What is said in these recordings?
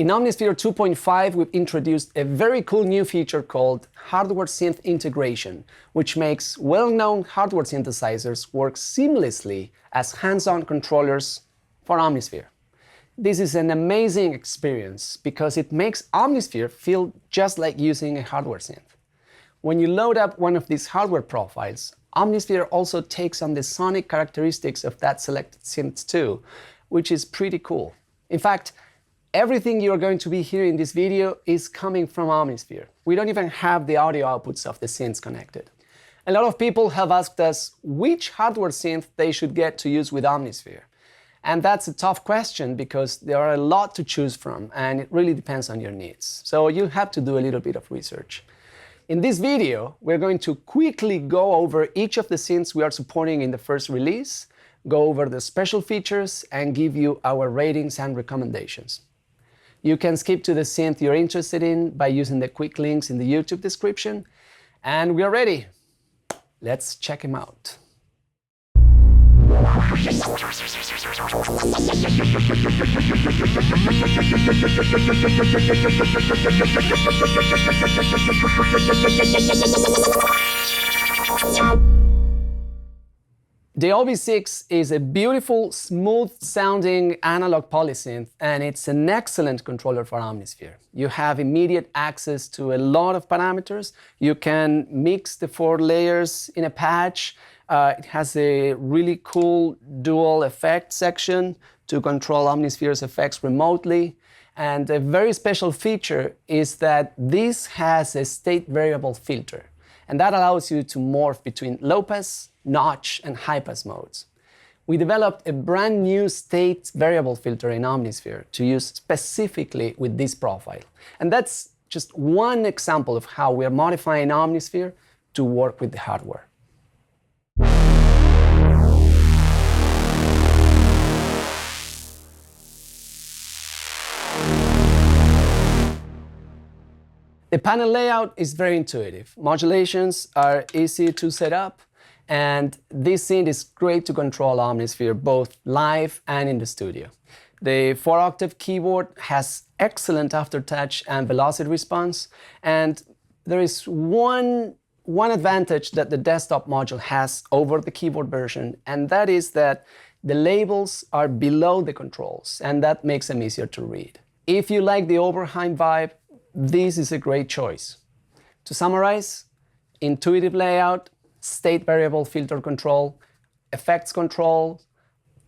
In OMNISPHERE 2.5, we've introduced a very cool new feature called Hardware Synth Integration, which makes well-known hardware synthesizers work seamlessly as hands-on controllers for OMNISPHERE. This is an amazing experience because it makes OMNISPHERE feel just like using a hardware synth. When you load up one of these hardware profiles, OMNISPHERE also takes on the sonic characteristics of that selected synth too, which is pretty cool. In fact, everything you're going to be hearing in this video is coming from OMNISPHERE. We don't even have the audio outputs of the synths connected. A lot of people have asked us which hardware synth they should get to use with OMNISPHERE. And that's a tough question because there are a lot to choose from and it really depends on your needs. So you have to do a little bit of research. In this video, we're going to quickly go over each of the synths we are supporting in the first release, go over the special features, and give you our ratings and recommendations. You can skip to the synth you're interested in by using the quick links in the YouTube description. And we are ready. Let's check them out. The OV6 is a beautiful, smooth-sounding analog polysynth, and it's an excellent controller for OMNISPHERE. You have immediate access to a lot of parameters. You can mix the 4 layers in a patch. It has a really cool dual effect section to control OMNISPHERE's effects remotely. And a very special feature is that this has a state variable filter, and that allows you to morph between low pass, notch, and high pass modes. We developed a brand new state variable filter in OMNISPHERE to use specifically with this profile. And that's just one example of how we are modifying OMNISPHERE to work with the hardware. The panel layout is very intuitive. Modulations are easy to set up, and this synth is great to control OMNISPHERE both live and in the studio. The 4-octave keyboard has excellent aftertouch and velocity response, and there is one advantage that the desktop module has over the keyboard version, and that is that the labels are below the controls, and that makes them easier to read. If you like the Oberheim vibe, this is a great choice. To summarize, intuitive layout, state variable filter control, effects control,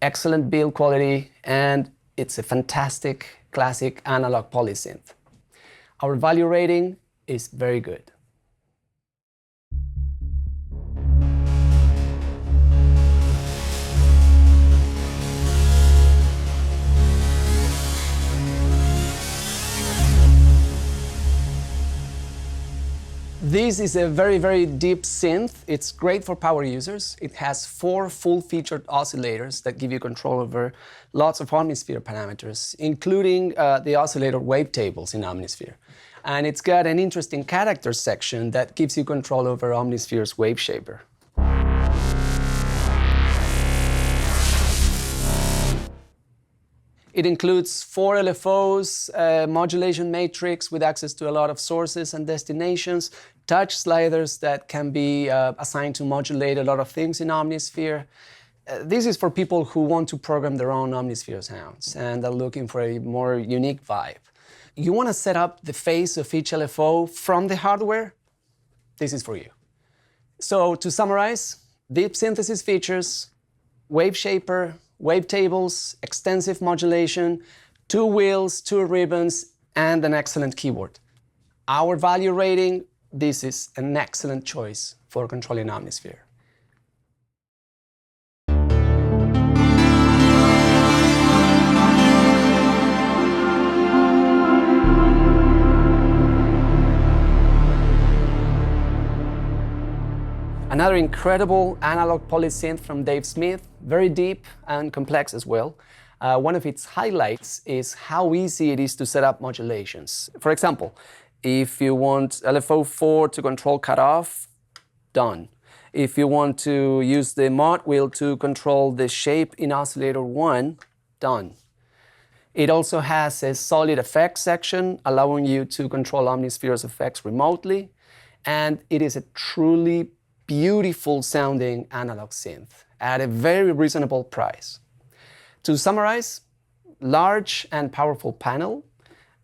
excellent build quality, and it's a fantastic classic analog polysynth. Our value rating is very good. This is a very, very deep synth. It's great for power users. It has 4 full-featured oscillators that give you control over lots of OMNISPHERE parameters, including the oscillator wavetables in OMNISPHERE. And it's got an interesting character section that gives you control over OMNISPHERE's wave shaper. It includes 4 LFOs, a modulation matrix with access to a lot of sources and destinations, touch sliders that can be assigned to modulate a lot of things in OMNISPHERE. This is for people who want to program their own OMNISPHERE sounds and are looking for a more unique vibe. You want to set up the phase of each LFO from the hardware? This is for you. So to summarize, deep synthesis features, wave shaper, wavetables, extensive modulation, 2 wheels, 2 ribbons, and an excellent keyboard. Our value rating, this is an excellent choice for controlling OMNISPHERE. Another incredible analog polysynth from Dave Smith, very deep and complex as well. One of its highlights is how easy it is to set up modulations. For example, if you want LFO 4 to control cutoff, done. If you want to use the mod wheel to control the shape in oscillator 1, done. It also has a solid effects section, allowing you to control OmniSphere's effects remotely. And it is a truly beautiful sounding analog synth at a very reasonable price. To summarize, large and powerful panel,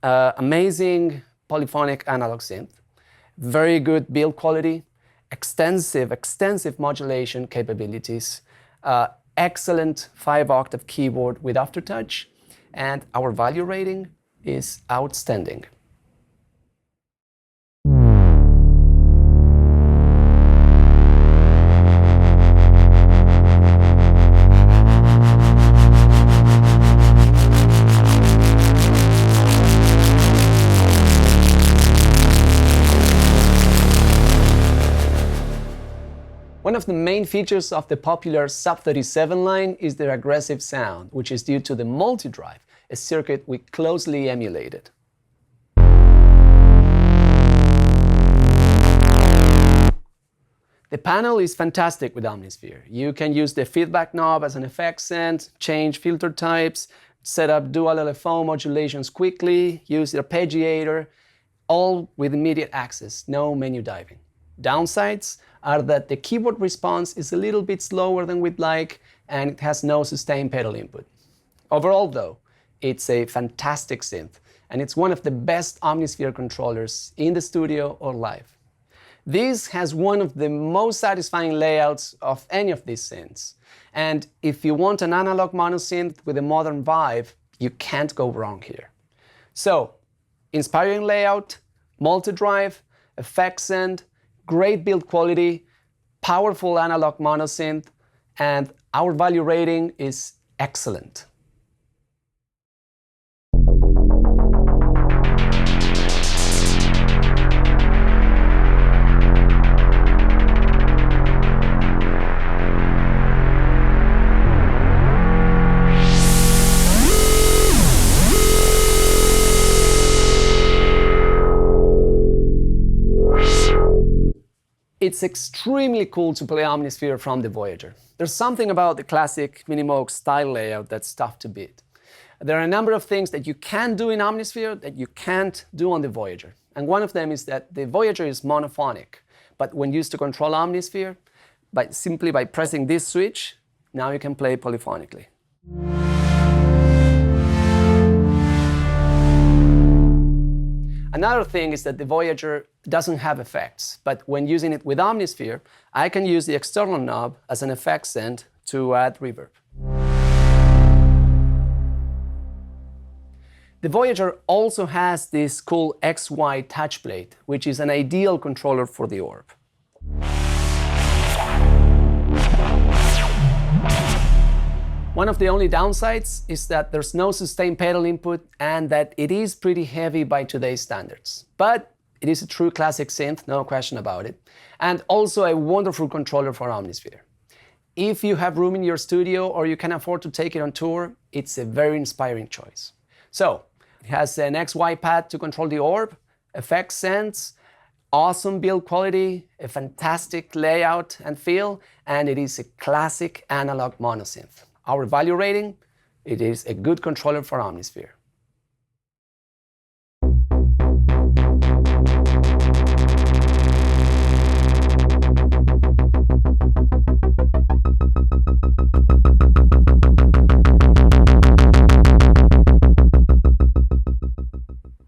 amazing polyphonic analog synth, very good build quality, extensive modulation capabilities, excellent 5-octave keyboard with aftertouch, and our value rating is outstanding. One of the main features of the popular Sub 37 line is their aggressive sound, which is due to the multi-drive, a circuit we closely emulated. The panel is fantastic with OmniSphere. You can use the feedback knob as an effect send, change filter types, set up dual LFO modulations quickly, use the arpeggiator, all with immediate access, no menu diving. Downsides are that the keyboard response is a little bit slower than we'd like, and it has no sustained pedal input. Overall though, it's a fantastic synth, and it's one of the best OmniSphere controllers in the studio or live. This has one of the most satisfying layouts of any of these synths. And if you want an analog mono synth with a modern vibe, you can't go wrong here. So, inspiring layout, multi-drive, effect send, great build quality, powerful analog mono synth, and our value rating is excellent. It's extremely cool to play OmniSphere from the Voyager. There's something about the classic Mini-Moog style layout that's tough to beat. There are a number of things that you can do in OmniSphere that you can't do on the Voyager. And one of them is that the Voyager is monophonic. But when used to control OmniSphere, simply by pressing this switch, now you can play polyphonically. Another thing is that the Voyager doesn't have effects, but when using it with OmniSphere, I can use the external knob as an effect send to add reverb. The Voyager also has this cool XY touch plate, which is an ideal controller for the orb. One of the only downsides is that there's no sustained pedal input and that it is pretty heavy by today's standards. But it is a true classic synth, no question about it, and also a wonderful controller for OmniSphere. If you have room in your studio or you can afford to take it on tour, it's a very inspiring choice. So, it has an XY pad to control the orb, effect sends, awesome build quality, a fantastic layout and feel, and it is a classic analog monosynth. Our value rating, it is a good controller for OmniSphere.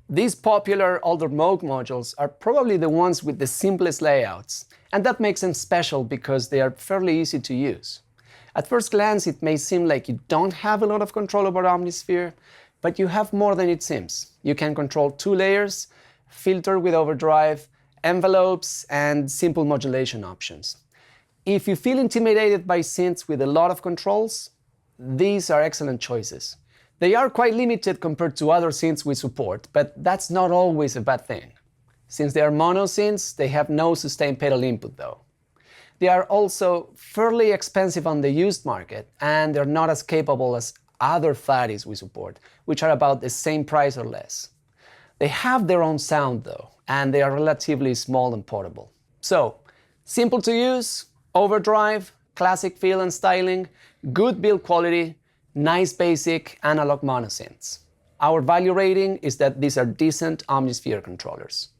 These popular older Moog modules are probably the ones with the simplest layouts, and that makes them special because they are fairly easy to use. At first glance, it may seem like you don't have a lot of control over OmniSphere, but you have more than it seems. You can control 2 layers, filter with overdrive, envelopes, and simple modulation options. If you feel intimidated by synths with a lot of controls, these are excellent choices. They are quite limited compared to other synths we support, but that's not always a bad thing. Since they are mono synths, they have no sustained pedal input though. They are also fairly expensive on the used market, and they're not as capable as other Phatties we support, which are about the same price or less. They have their own sound though, and they are relatively small and portable. So, simple to use, overdrive, classic feel and styling, good build quality, nice basic analog monosynths. Our value rating is that these are decent OMNISPHERE controllers.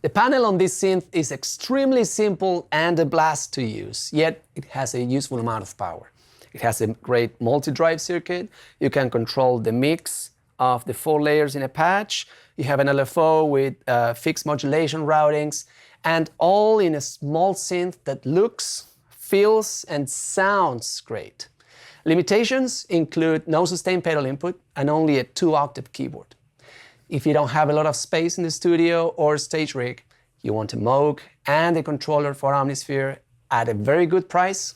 The panel on this synth is extremely simple and a blast to use, yet it has a useful amount of power. It has a great multi-drive circuit. You can control the mix of the 4 layers in a patch. You have an LFO with fixed modulation routings, and all in a small synth that looks, feels, and sounds great. Limitations include no sustained pedal input and only a 2-octave keyboard. If you don't have a lot of space in the studio or stage rig, you want a Moog and a controller for OMNISPHERE at a very good price,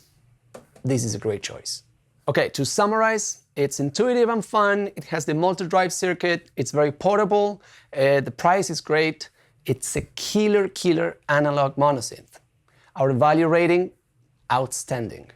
this is a great choice. Okay, to summarize, it's intuitive and fun, it has the multi-drive circuit, it's very portable, the price is great, it's a killer analog monosynth. Our value rating, outstanding.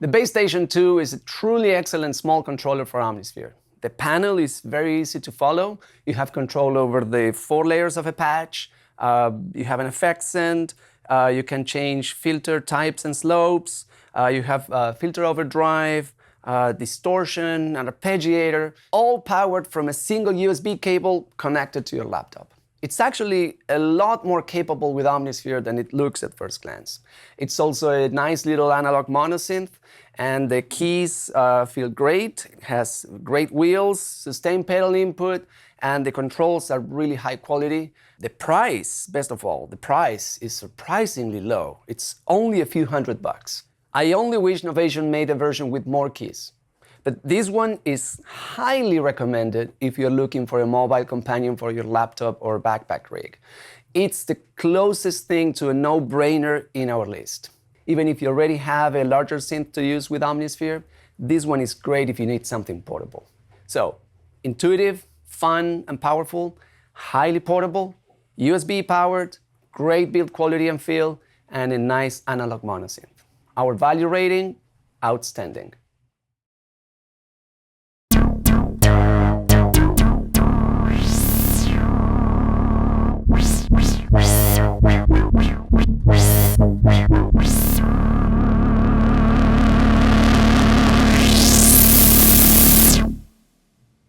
The Base Station 2 is a truly excellent small controller for OMNISPHERE. The panel is very easy to follow. You have control over the 4 layers of a patch. You have an effect send. You can change filter types and slopes. You have filter overdrive, distortion, an arpeggiator, all powered from a single USB cable connected to your laptop. It's actually a lot more capable with OMNISPHERE than it looks at first glance. It's also a nice little analog monosynth, and the keys feel great. It has great wheels, sustained pedal input, and the controls are really high quality. The price, best of all, the price is surprisingly low. It's only a few $100. I only wish Novation made a version with more keys. But this one is highly recommended if you're looking for a mobile companion for your laptop or backpack rig. It's the closest thing to a no-brainer in our list. Even if you already have a larger synth to use with OMNISPHERE, this one is great if you need something portable. So, intuitive, fun, and powerful, highly portable, USB powered, great build quality and feel, and a nice analog monosynth. Our value rating, outstanding.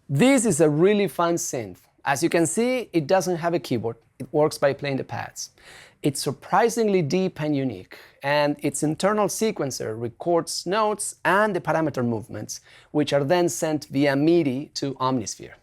This is a really fun synth. As you can see, it doesn't have a keyboard. It works by playing the pads. It's surprisingly deep and unique, and its internal sequencer records notes and the parameter movements, which are then sent via MIDI to OMNISPHERE.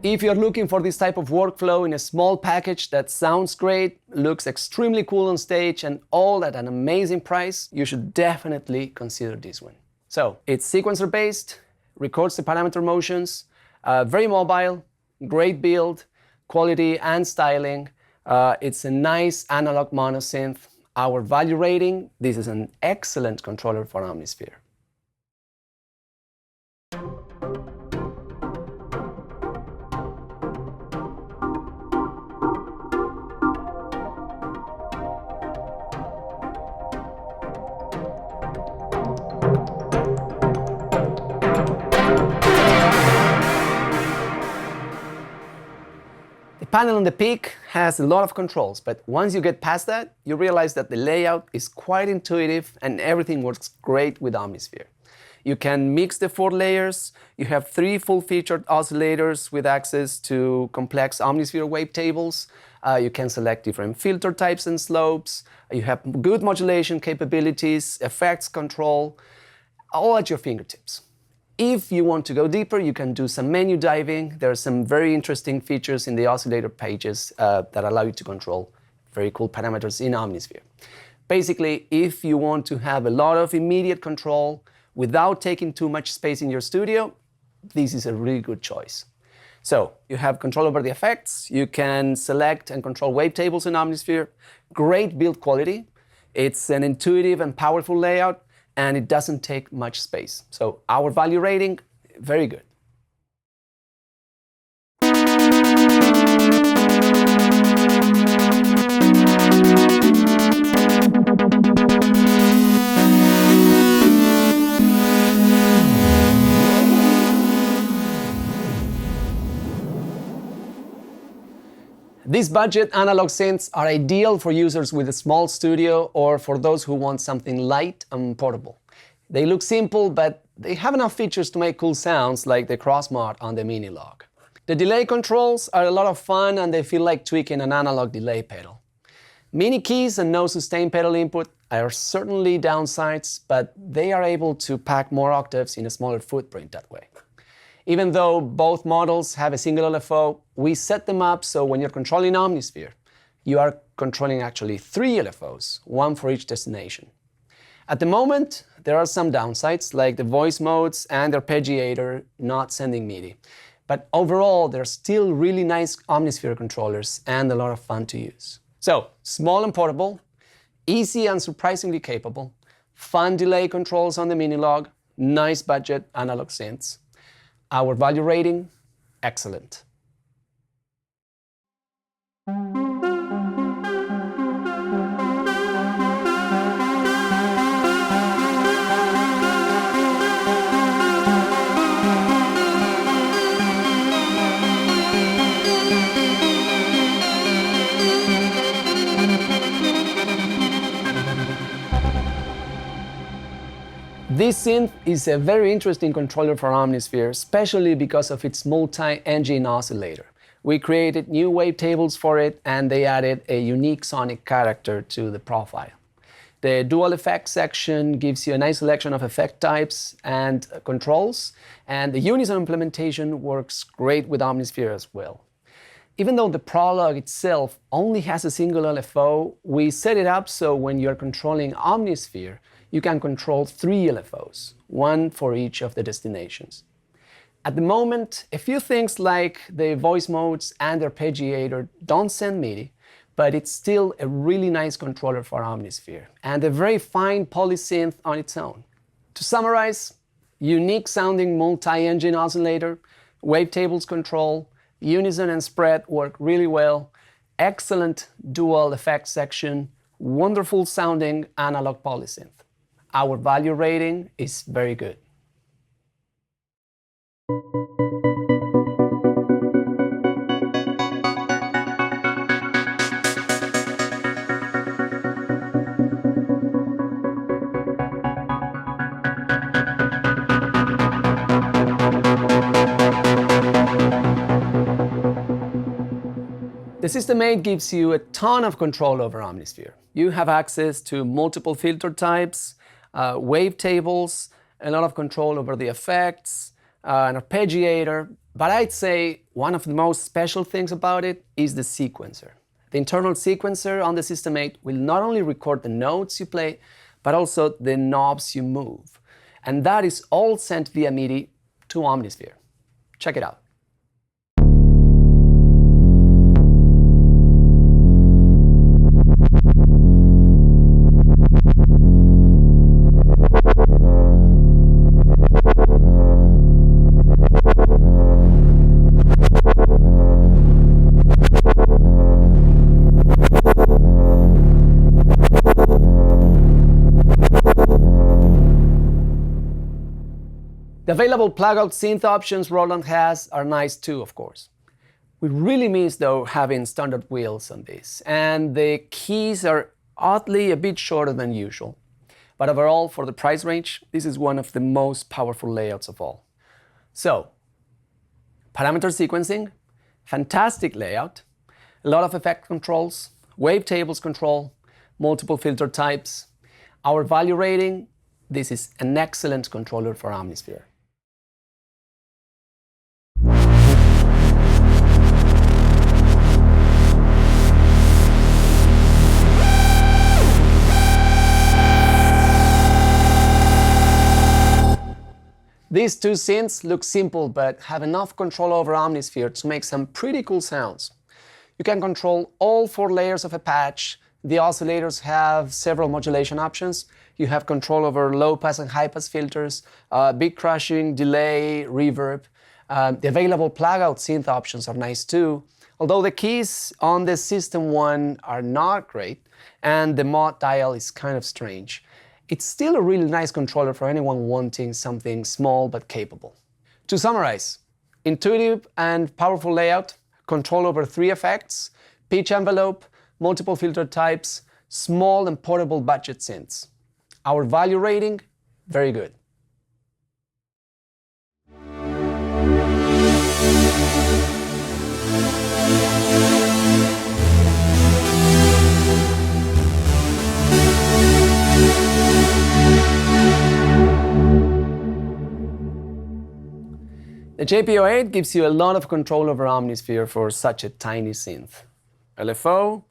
If you're looking for this type of workflow in a small package that sounds great, looks extremely cool on stage, and all at an amazing price, you should definitely consider this one. So, it's sequencer based, records the parameter motions, very mobile, great build, quality and styling. It's a nice analog monosynth. Our value rating, this is an excellent controller for OMNISPHERE. The panel on the Peak has a lot of controls, but once you get past that, you realize that the layout is quite intuitive and everything works great with OMNISPHERE. You can mix the 4 layers, you have 3 full-featured oscillators with access to complex OMNISPHERE wavetables, you can select different filter types and slopes, you have good modulation capabilities, effects control, all at your fingertips. If you want to go deeper, you can do some menu diving. There are some very interesting features in the oscillator pages that allow you to control very cool parameters in OMNISPHERE. Basically, if you want to have a lot of immediate control without taking too much space in your studio, this is a really good choice. So you have control over the effects, you can select and control wavetables in OMNISPHERE, great build quality, it's an intuitive and powerful layout, and it doesn't take much space. So our value rating, very good. These budget analog synths are ideal for users with a small studio or for those who want something light and portable. They look simple, but they have enough features to make cool sounds like the cross mod on the Minilogue. The delay controls are a lot of fun and they feel like tweaking an analog delay pedal. Mini keys and no sustain pedal input are certainly downsides, but they are able to pack more octaves in a smaller footprint that way. Even though both models have a single LFO, we set them up so when you're controlling OMNISPHERE, you are controlling actually 3 LFOs, one for each destination. At the moment, there are some downsides, like the voice modes and the arpeggiator not sending MIDI. But overall, they're still really nice OMNISPHERE controllers and a lot of fun to use. So, small and portable, easy and surprisingly capable, fun delay controls on the Minilogue, nice budget analog synths. Our value rating, excellent. This synth is a very interesting controller for OMNISPHERE, especially because of its multi-engine oscillator. We created new wavetables for it and they added a unique sonic character to the profile. The dual effects section gives you a nice selection of effect types and controls, and the unison implementation works great with OMNISPHERE as well. Even though the Prologue itself only has a single LFO, we set it up so when you're controlling OMNISPHERE, you can control 3 LFOs, one for each of the destinations. At the moment, a few things like the voice modes and the arpeggiator don't send MIDI, but it's still a really nice controller for OMNISPHERE and a very fine polysynth on its own. To summarize, unique sounding multi-engine oscillator, wavetables control, unison and spread work really well, excellent dual effects section, wonderful sounding analog polysynth. Our value rating is very good. The System-8 gives you a ton of control over OMNISPHERE. You have access to multiple filter types, wavetables, a lot of control over the effects, an arpeggiator, but I'd say one of the most special things about it is the sequencer. The internal sequencer on the System-8 will not only record the notes you play, but also the knobs you move. And that is all sent via MIDI to OMNISPHERE. Check it out. The available plug-out synth options Roland has are nice too, of course. We really miss, though, having standard wheels on this, and the keys are oddly a bit shorter than usual. But overall, for the price range, this is one of the most powerful layouts of all. So, parameter sequencing, fantastic layout, a lot of effect controls, wavetables control, multiple filter types. Our value rating, this is an excellent controller for OMNISPHERE. These two synths look simple but have enough control over OMNISPHERE to make some pretty cool sounds. You can control all 4 layers of a patch. The oscillators have several modulation options. You have control over low pass and high pass filters, beat crushing, delay, reverb. The available plug-out synth options are nice too, although the keys on the System 1 are not great and the mod dial is kind of strange. It's still a really nice controller for anyone wanting something small but capable. To summarize, intuitive and powerful layout, control over 3 effects, pitch envelope, multiple filter types, small and portable budget synths. Our value rating, very good. The JP-08 gives you a lot of control over OMNISPHERE for such a tiny synth. LFO,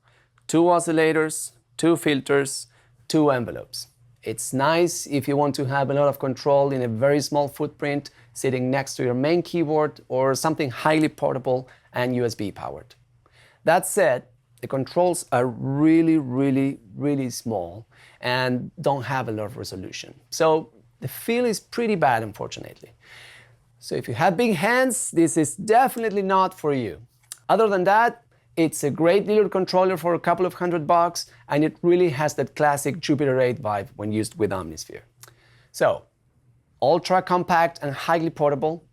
2 oscillators, 2 filters, 2 envelopes. It's nice if you want to have a lot of control in a very small footprint sitting next to your main keyboard or something highly portable and USB powered. That said, the controls are really small and don't have a lot of resolution. So the feel is pretty bad, unfortunately. So if you have big hands, this is definitely not for you. Other than that, it's a great little controller for a couple of $100 and it really has that classic Jupiter 8 vibe when used with OMNISPHERE. So, ultra compact and highly portable,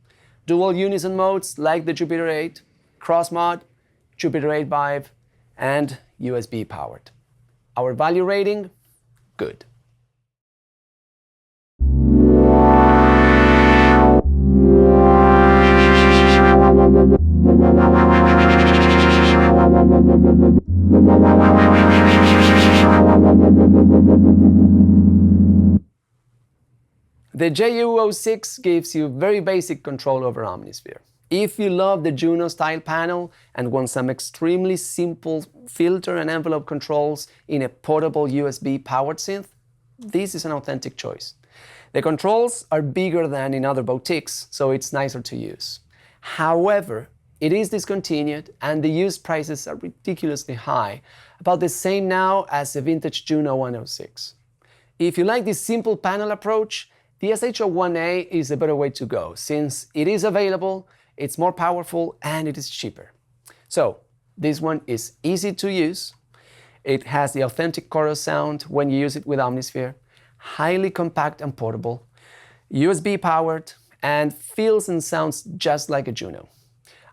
dual unison modes like the Jupiter 8, cross mod, Jupiter 8 vibe, and USB powered. Our value rating, good. The JU06 gives you very basic control over OMNISPHERE. If you love the Juno style panel and want some extremely simple filter and envelope controls in a portable USB powered synth, this is an authentic choice. The controls are bigger than in other boutiques, so it's nicer to use. However, it is discontinued and the used prices are ridiculously high, about the same now as the vintage Juno 106. If you like this simple panel approach, the SH-01A is a better way to go, since it is available, it's more powerful, and it is cheaper. So, this one is easy to use, it has the authentic chorus sound when you use it with OMNISPHERE, highly compact and portable, USB powered, and feels and sounds just like a Juno.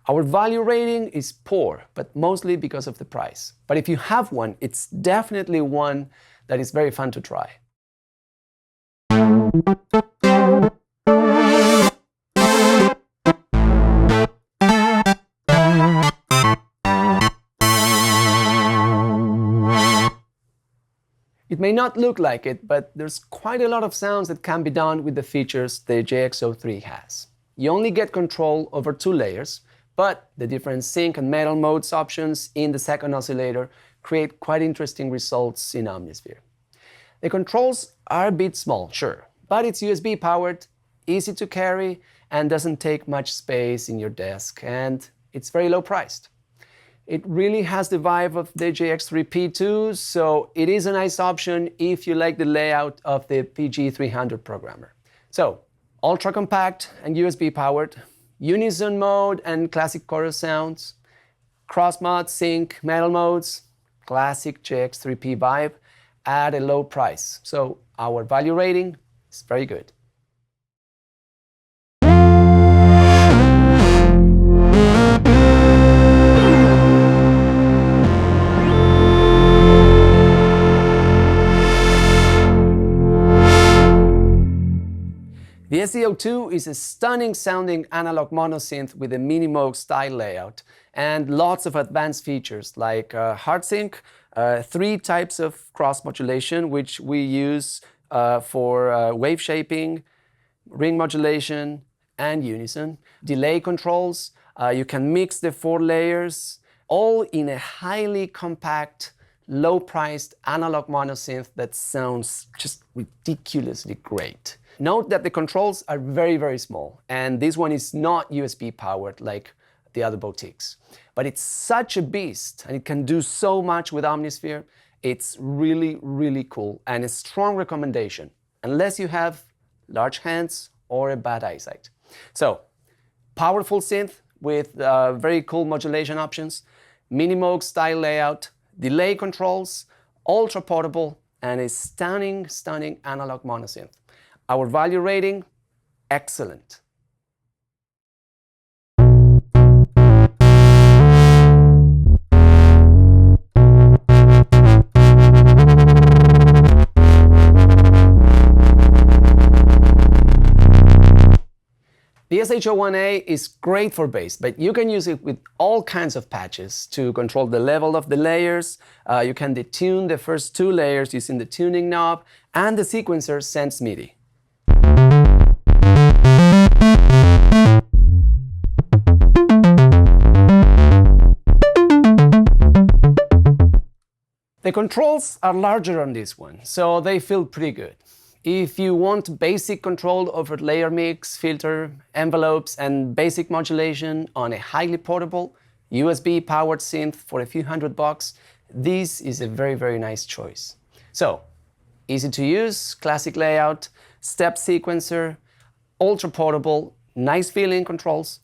Our value rating is poor, but mostly because of the price. But if you have one, it's definitely one that is very fun to try. It may not look like it, but there's quite a lot of sounds that can be done with the features the JX-03 has. You only get control over 2 layers, but the different sync and metal modes options in the second oscillator create quite interesting results in OMNISPHERE. The controls are a bit small, sure, but it's USB powered, easy to carry, and doesn't take much space in your desk, and it's very low priced. It really has the vibe of the JX3P2, so it is a nice option if you like the layout of the PG300 programmer. So, ultra compact and USB powered, unison mode and classic chorus sounds, cross mod, sync, metal modes, classic JX3P vibe at a low price. So our value rating is very good. The SE-02 is a stunning sounding analog monosynth with a mini Moog style layout and lots of advanced features like hard sync, 3 types of cross modulation which we use for wave shaping, ring modulation, and unison, delay controls. You can mix the 4 layers, all in a highly compact, low-priced analog monosynth that sounds just ridiculously great. Note that the controls are very, very small, and this one is not USB powered like the other boutiques. But it's such a beast, and it can do so much with OMNISPHERE. It's really, really cool, and a strong recommendation, unless you have large hands or a bad eyesight. So, powerful synth with very cool modulation options, mini Moog style layout, delay controls, ultra portable, and a stunning, stunning analog monosynth. Our value rating, excellent. The SH-01A is great for bass, but you can use it with all kinds of patches to control the level of the layers. You can detune the first 2 layers using the tuning knob, and the sequencer sends MIDI. The controls are larger on this one, so they feel pretty good. If you want basic control over layer mix, filter, envelopes, and basic modulation on a highly portable, USB-powered synth for a few $100, this is a very, very nice choice. So, easy to use, classic layout, step sequencer, ultra portable, nice feeling controls,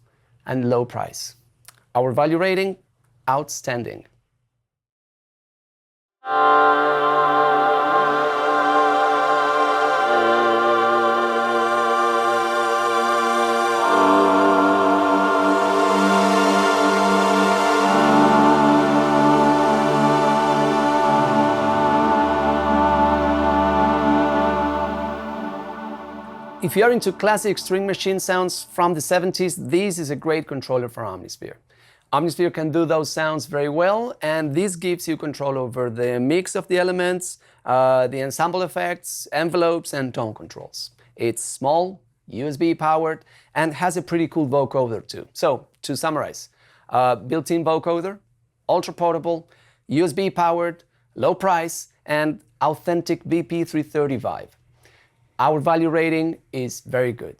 and low price. Our value rating, outstanding. If you are into classic string machine sounds from the 70s, this is a great controller for OMNISPHERE. OMNISPHERE can do those sounds very well, and this gives you control over the mix of the elements, the ensemble effects, envelopes, and tone controls. It's small, USB powered, and has a pretty cool vocoder too. So, to summarize, built-in vocoder, ultra portable, USB powered, low price, and authentic VP-03 vibe. Our value rating is very good.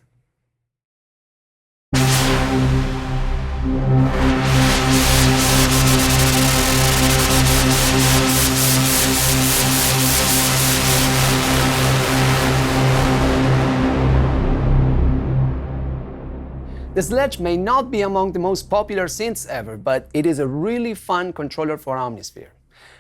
The Sledge may not be among the most popular synths ever, but it is a really fun controller for OMNISPHERE.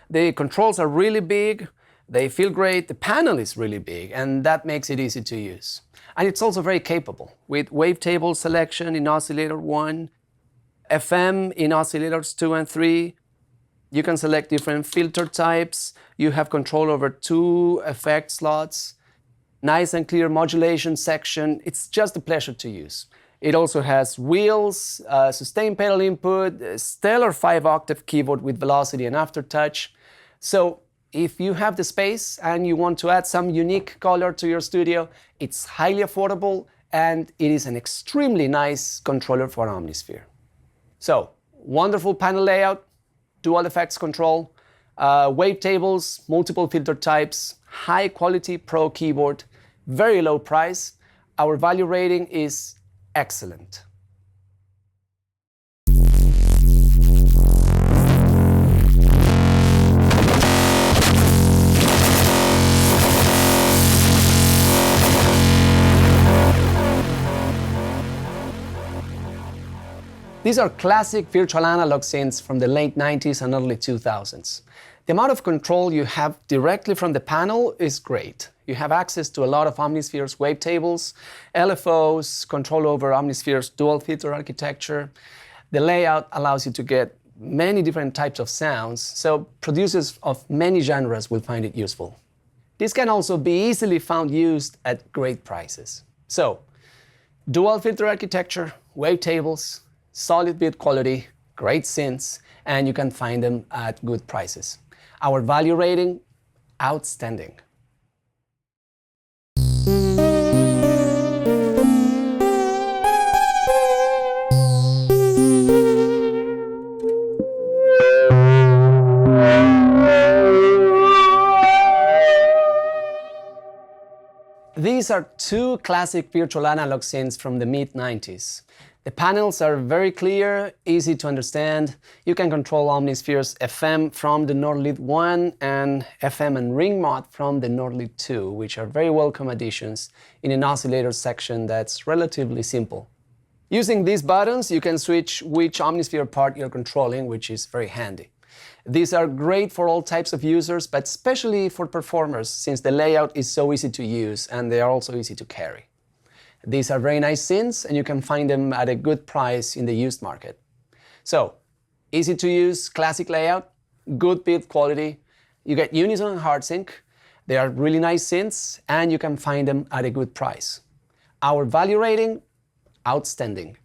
The controls are really big, they feel great, the panel is really big, and that makes it easy to use. And it's also very capable, with wavetable selection in oscillator 1, FM in oscillators 2 and 3. You can select different filter types, you have control over 2 effect slots, nice and clear modulation section. It's just a pleasure to use. It also has wheels, sustain pedal input, a stellar 5-octave keyboard with velocity and aftertouch. So, if you have the space and you want to add some unique color to your studio, it's highly affordable and it is an extremely nice controller for OMNISPHERE. So, wonderful panel layout, dual effects control, wavetables, multiple filter types, high quality pro keyboard, very low price. Our value rating is excellent. These are classic virtual analog synths from the late 90s and early 2000s. The amount of control you have directly from the panel is great. You have access to a lot of OMNISPHERE's wavetables, LFOs, control over OMNISPHERE's dual filter architecture. The layout allows you to get many different types of sounds, so producers of many genres will find it useful. This can also be easily found used at great prices. So, dual filter architecture, wavetables, solid bit quality, great synths, and you can find them at good prices. Our value rating, outstanding. These are two classic virtual analog synths from the mid-90s. The panels are very clear, easy to understand. You can control Omnisphere's FM from the Nord Lead 1 and FM and ring mod from the Nord Lead 2, which are very welcome additions in an oscillator section that's relatively simple. Using these buttons, you can switch which Omnisphere part you're controlling, which is very handy. These are great for all types of users, but especially for performers, since the layout is so easy to use and they are also easy to carry. These are very nice synths, and you can find them at a good price in the used market. So, easy to use, classic layout, good build quality. You get unison and hard sync. They are really nice synths, and you can find them at a good price. Our value rating, outstanding.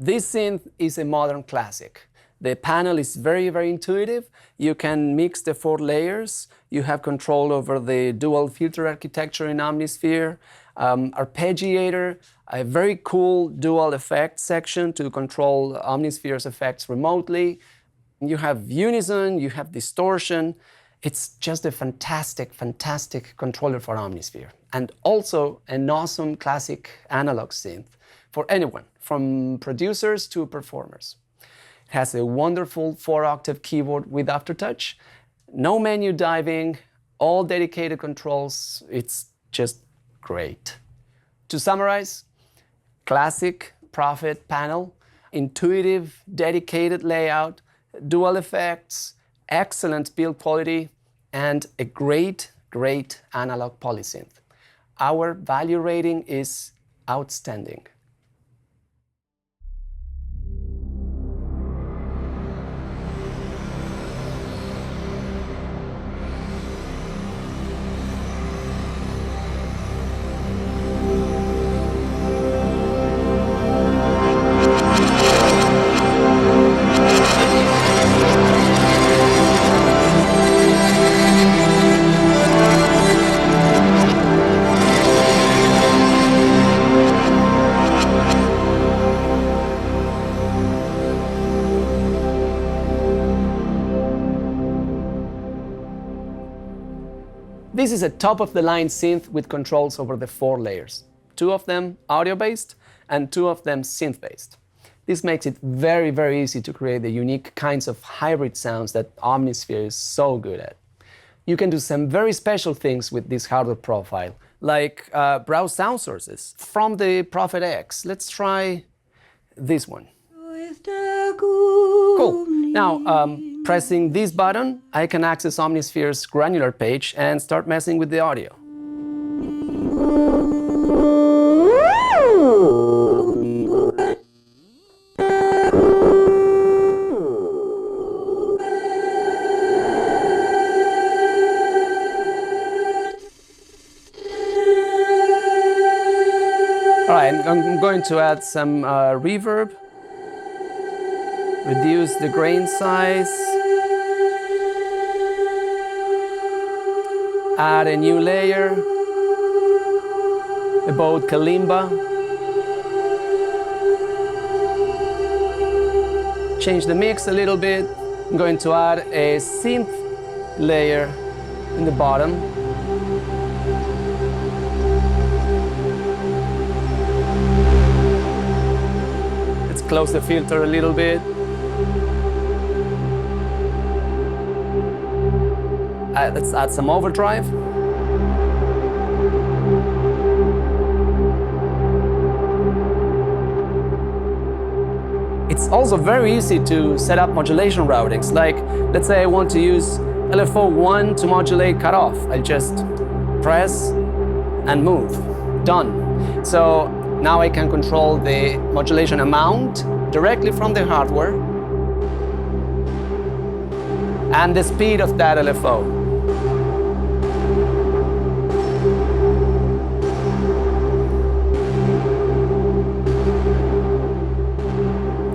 This synth is a modern classic. The panel is very, very intuitive. You can mix the 4 layers. You have control over the dual filter architecture in Omnisphere, arpeggiator, a very cool dual effects section to control Omnisphere's effects remotely. You have unison, you have distortion. It's just a fantastic, fantastic controller for Omnisphere. And also an awesome classic analog synth for anyone, from producers to performers. It has a wonderful 4-octave keyboard with aftertouch, no menu diving, all dedicated controls. It's just great. To summarize, classic Prophet panel, intuitive, dedicated layout, dual effects, excellent build quality, and a great, great analog polysynth. Our value rating is outstanding. This is a top-of-the-line synth with controls over the 4 layers. 2 of them audio-based and 2 of them synth-based. This makes it very, very easy to create the unique kinds of hybrid sounds that Omnisphere is so good at. You can do some very special things with this hardware profile, like browse sound sources from the Prophet X. Let's try this one. Cool. Now, pressing this button, I can access Omnisphere's granular page and start messing with the audio. All right, I'm going to add some reverb, reduce the grain size, add a new layer, about kalimba, change the mix a little bit. I'm going to add a synth layer in the bottom. Let's close the filter a little bit. Let's add some overdrive. It's also very easy to set up modulation routings. Like, let's say I want to use LFO1 to modulate cutoff. I just press and move. Done. So now I can control the modulation amount directly from the hardware and the speed of that LFO.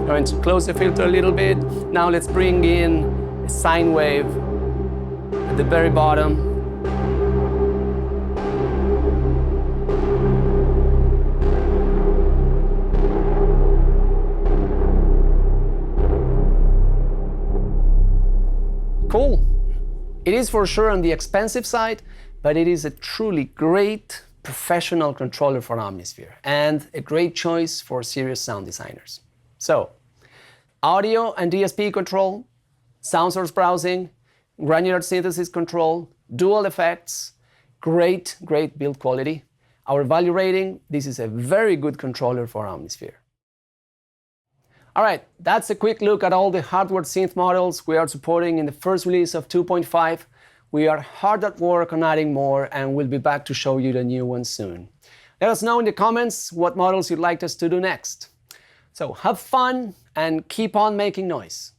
Going to close the filter a little bit. Now let's bring in a sine wave at the very bottom. Cool. It is for sure on the expensive side, but it is a truly great professional controller for Omnisphere and a great choice for serious sound designers. So, audio and DSP control, sound source browsing, granular synthesis control, dual effects, great build quality. Our value rating, this is a very good controller for Omnisphere. All right, that's a quick look at all the hardware synth models we are supporting in the first release of 2.5. We are hard at work on adding more, and we'll be back to show you the new ones soon. Let us know in the comments what models you'd like us to do next. So have fun and keep on making noise.